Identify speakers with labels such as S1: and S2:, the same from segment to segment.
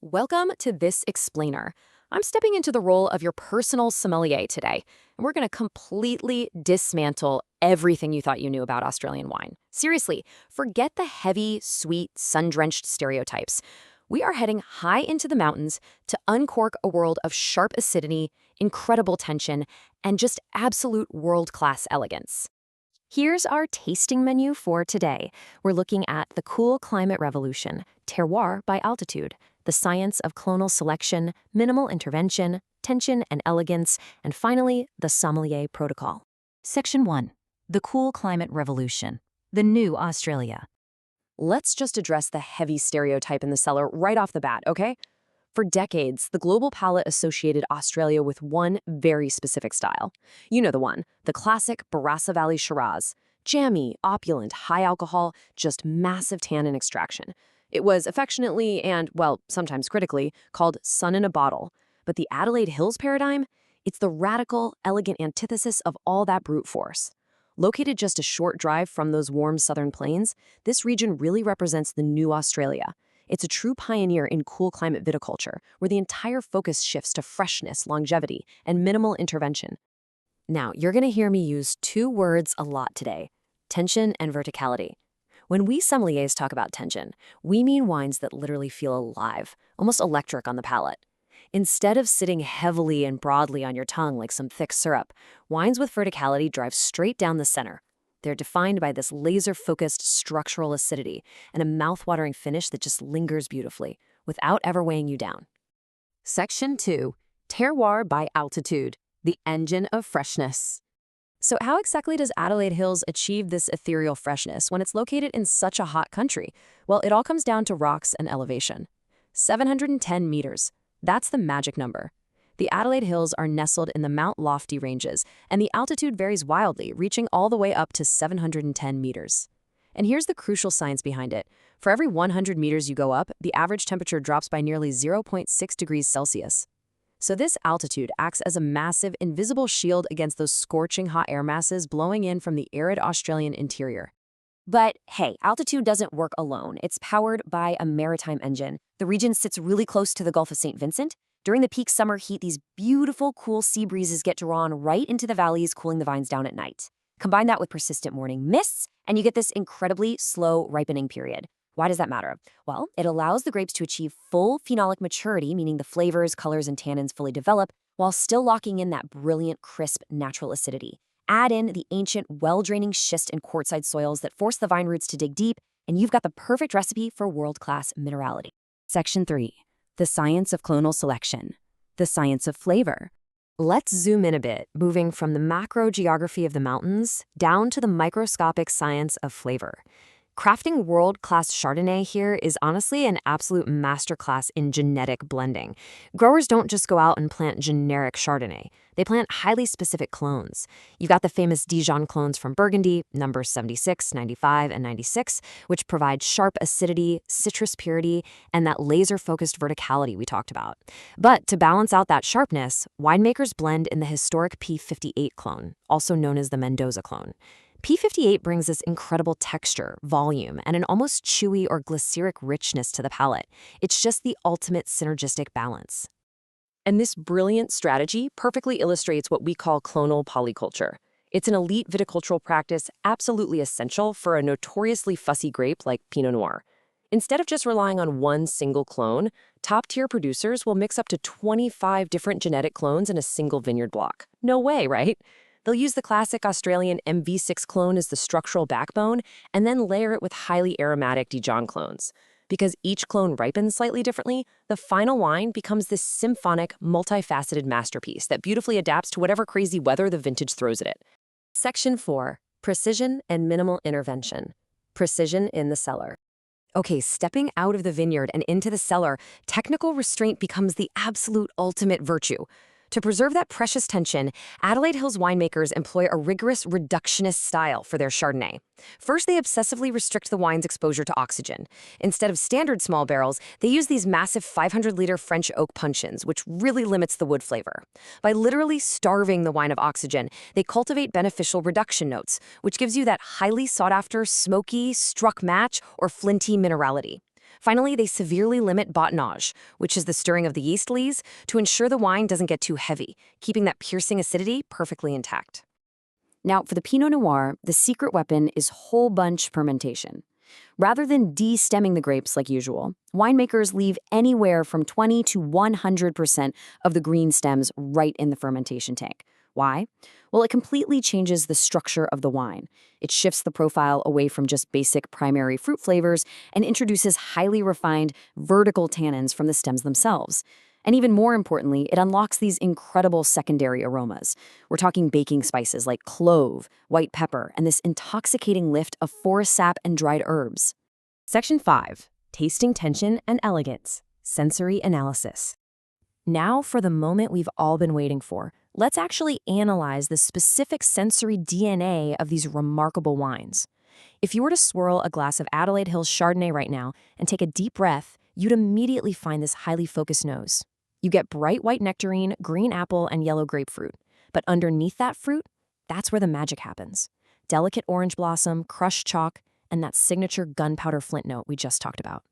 S1: Welcome to This Explainer. I'm stepping into the role of your personal sommelier today, and we're going to completely dismantle everything you thought you knew about Australian wine. Seriously, forget the heavy, sweet, sun-drenched stereotypes. We are heading high into the mountains to uncork a world of sharp acidity, incredible tension, and just absolute world-class elegance. Here's our tasting menu for today. We're looking at the cool climate revolution, terroir by altitude, the science of clonal selection, minimal intervention, tension and elegance, and finally, the sommelier protocol. Section 1. The cool climate revolution, the new Australia. Let's just address the heavy stereotype in the cellar right off the bat, okay? For decades, the global palate associated Australia with one very specific style. You know the one, the classic Barossa Valley Shiraz. Jammy, opulent, high alcohol, just massive tannin extraction. It was affectionately and, well, sometimes critically, called sun in a bottle. But the Adelaide Hills paradigm? It's the radical, elegant antithesis of all that brute force. Located just a short drive from those warm southern plains, this region really represents the new Australia. It's a true pioneer in cool climate viticulture, where the entire focus shifts to freshness, longevity, and minimal intervention. Now, you're going to hear me use two words a lot today: tension and verticality. When we sommeliers talk about tension, we mean wines that literally feel alive, almost electric on the palate. Instead of sitting heavily and broadly on your tongue like some thick syrup, wines with verticality drive straight down the center. They're defined by this laser-focused structural acidity and a mouth-watering finish that just lingers beautifully, without ever weighing you down. Section 2. Terroir by altitude, the engine of freshness. So how exactly does Adelaide Hills achieve this ethereal freshness when it's located in such a hot country? Well, it all comes down to rocks and elevation. 710 meters. That's the magic number. The Adelaide Hills are nestled in the Mount Lofty ranges, and the altitude varies wildly, reaching all the way up to 710 meters. And here's the crucial science behind it. For every 100 meters you go up, the average temperature drops by nearly 0.6 degrees Celsius. So this altitude acts as a massive, invisible shield against those scorching hot air masses blowing in from the arid Australian interior. But hey, altitude doesn't work alone. It's powered by a maritime engine. The region sits really close to the Gulf of St. Vincent. During the peak summer heat, these beautiful, cool sea breezes get drawn right into the valleys, cooling the vines down at night. Combine that with persistent morning mists, and you get this incredibly slow ripening period. Why does that matter? Well, it allows the grapes to achieve full phenolic maturity, meaning the flavors, colors, and tannins fully develop, while still locking in that brilliant, crisp, natural acidity. Add in the ancient, well-draining schist and quartzite soils that force the vine roots to dig deep, and you've got the perfect recipe for world-class minerality. Section 3. The science of clonal selection, the science of flavor. Let's zoom in a bit, moving from the macro geography of the mountains down to the microscopic science of flavor. Crafting world-class Chardonnay here is honestly an absolute masterclass in genetic blending. Growers don't just go out and plant generic Chardonnay. They plant highly specific clones. You've got the famous Dijon clones from Burgundy, numbers 76, 95, and 96, which provide sharp acidity, citrus purity, and that laser-focused verticality we talked about. But to balance out that sharpness, winemakers blend in the historic P58 clone, also known as the Mendoza clone. P58 brings this incredible texture, volume, and an almost chewy or glyceric richness to the palate. It's just the ultimate synergistic balance. And this brilliant strategy perfectly illustrates what we call clonal polyculture. It's an elite viticultural practice absolutely essential for a notoriously fussy grape like Pinot Noir. Instead of just relying on one single clone, top-tier producers will mix up to 25 different genetic clones in a single vineyard block. No way, right? They'll use the classic Australian MV6 clone as the structural backbone and then layer it with highly aromatic Dijon clones. Because each clone ripens slightly differently, the final wine becomes this symphonic, multifaceted masterpiece that beautifully adapts to whatever crazy weather the vintage throws at it. Section 4. Precision and minimal intervention. Precision in the cellar. Okay, stepping out of the vineyard and into the cellar, technical restraint becomes the absolute ultimate virtue. To preserve that precious tension, Adelaide Hills winemakers employ a rigorous reductionist style for their Chardonnay. First, they obsessively restrict the wine's exposure to oxygen. Instead of standard small barrels, they use these massive 500-liter French oak puncheons, which really limits the wood flavor. By literally starving the wine of oxygen, they cultivate beneficial reduction notes, which gives you that highly sought-after, smoky, struck match, or flinty minerality. Finally, they severely limit bottanage, which is the stirring of the yeast lees, to ensure the wine doesn't get too heavy, keeping that piercing acidity perfectly intact. Now, for the Pinot Noir, the secret weapon is whole bunch fermentation. Rather than de-stemming the grapes like usual, winemakers leave anywhere from 20 to 100% of the green stems right in the fermentation tank. Why? Well, it completely changes the structure of the wine. It shifts the profile away from just basic primary fruit flavors and introduces highly refined vertical tannins from the stems themselves. And even more importantly, it unlocks these incredible secondary aromas. We're talking baking spices like clove, white pepper, and this intoxicating lift of forest sap and dried herbs.
S2: Section 5. Tasting tension and elegance. Sensory analysis. Now for the moment we've all been waiting for. Let's actually analyze the specific sensory DNA of these remarkable wines. If you were to swirl a glass of Adelaide Hills Chardonnay right now and take a deep breath, you'd immediately find this highly focused nose. You get bright white nectarine, green apple, and yellow grapefruit. But underneath that fruit, that's where the magic happens. Delicate orange blossom, crushed chalk, and that signature gunpowder flint note we just talked about.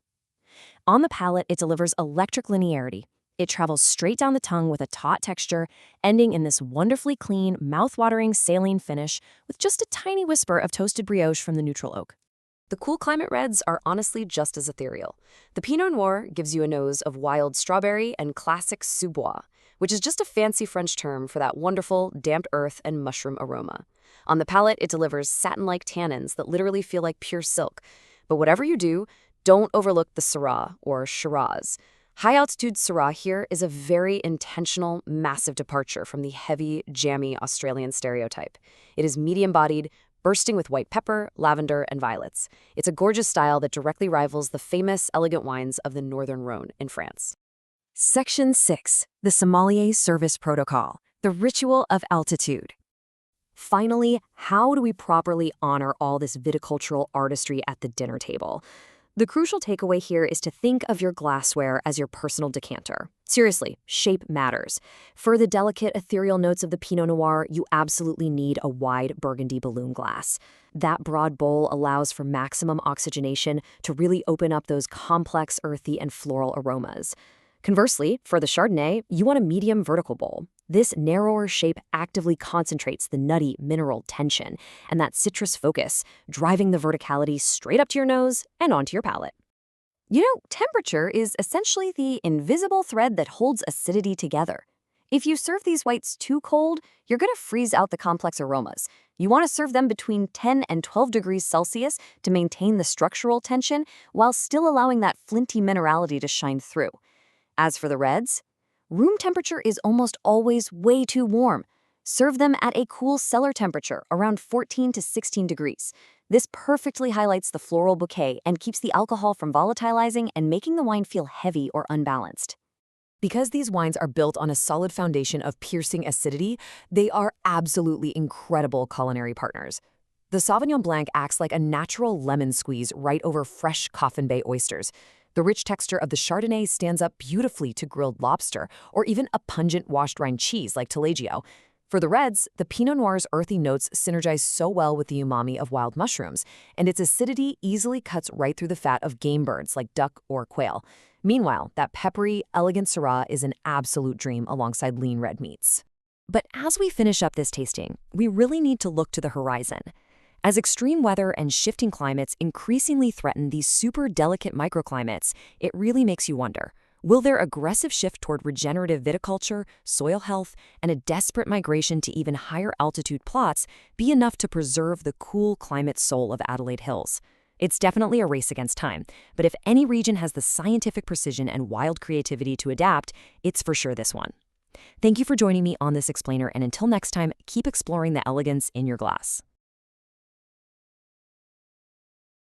S2: On the palate, it delivers electric linearity. It travels straight down the tongue with a taut texture, ending in this wonderfully clean, mouth-watering saline finish with just a tiny whisper of toasted brioche from the neutral oak.
S1: The cool climate reds are honestly just as ethereal. The Pinot Noir gives you a nose of wild strawberry and classic sous-bois, which is just a fancy French term for that wonderful, damp earth and mushroom aroma. On the palate, it delivers satin-like tannins that literally feel like pure silk. But whatever you do, don't overlook the Syrah, or Shiraz. High-altitude Syrah here is a very intentional, massive departure from the heavy, jammy Australian stereotype. It is medium-bodied, bursting with white pepper, lavender, and violets. It's a gorgeous style that directly rivals the famous elegant wines of the Northern Rhone in France.
S2: Section 6. The Sommelier Service Protocol. The Ritual of Altitude.
S1: Finally, how do we properly honor all this viticultural artistry at the dinner table? The crucial takeaway here is to think of your glassware as your personal decanter. Seriously, shape matters. For the delicate, ethereal notes of the Pinot Noir, you absolutely need a wide Burgundy balloon glass. That broad bowl allows for maximum oxygenation to really open up those complex, earthy, and floral aromas. Conversely, for the Chardonnay, you want a medium vertical bowl. This narrower shape actively concentrates the nutty mineral tension and that citrus focus, driving the verticality straight up to your nose and onto your palate. You know, temperature is essentially the invisible thread that holds acidity together. If you serve these whites too cold, you're going to freeze out the complex aromas. You want to serve them between 10 and 12 degrees Celsius to maintain the structural tension while still allowing that flinty minerality to shine through. As for the reds, room temperature is almost always way too warm. Serve them at a cool cellar temperature, around 14 to 16 degrees. This perfectly highlights the floral bouquet and keeps the alcohol from volatilizing and making the wine feel heavy or unbalanced. Because these wines are built on a solid foundation of piercing acidity, they are absolutely incredible culinary partners. The Sauvignon Blanc acts like a natural lemon squeeze right over fresh Coffin Bay oysters. The rich texture of the Chardonnay stands up beautifully to grilled lobster or even a pungent washed rind cheese like Taleggio. For the reds, the Pinot Noir's earthy notes synergize so well with the umami of wild mushrooms, and its acidity easily cuts right through the fat of game birds like duck or quail. Meanwhile, that peppery, elegant Syrah is an absolute dream alongside lean red meats. But as we finish up this tasting, we really need to look to the horizon. As extreme weather and shifting climates increasingly threaten these super delicate microclimates, it really makes you wonder, will their aggressive shift toward regenerative viticulture, soil health, and a desperate migration to even higher altitude plots be enough to preserve the cool climate soul of Adelaide Hills? It's definitely a race against time, but if any region has the scientific precision and wild creativity to adapt, it's for sure this one. Thank you for joining me on this explainer, and until next time, keep exploring the elegance in your glass.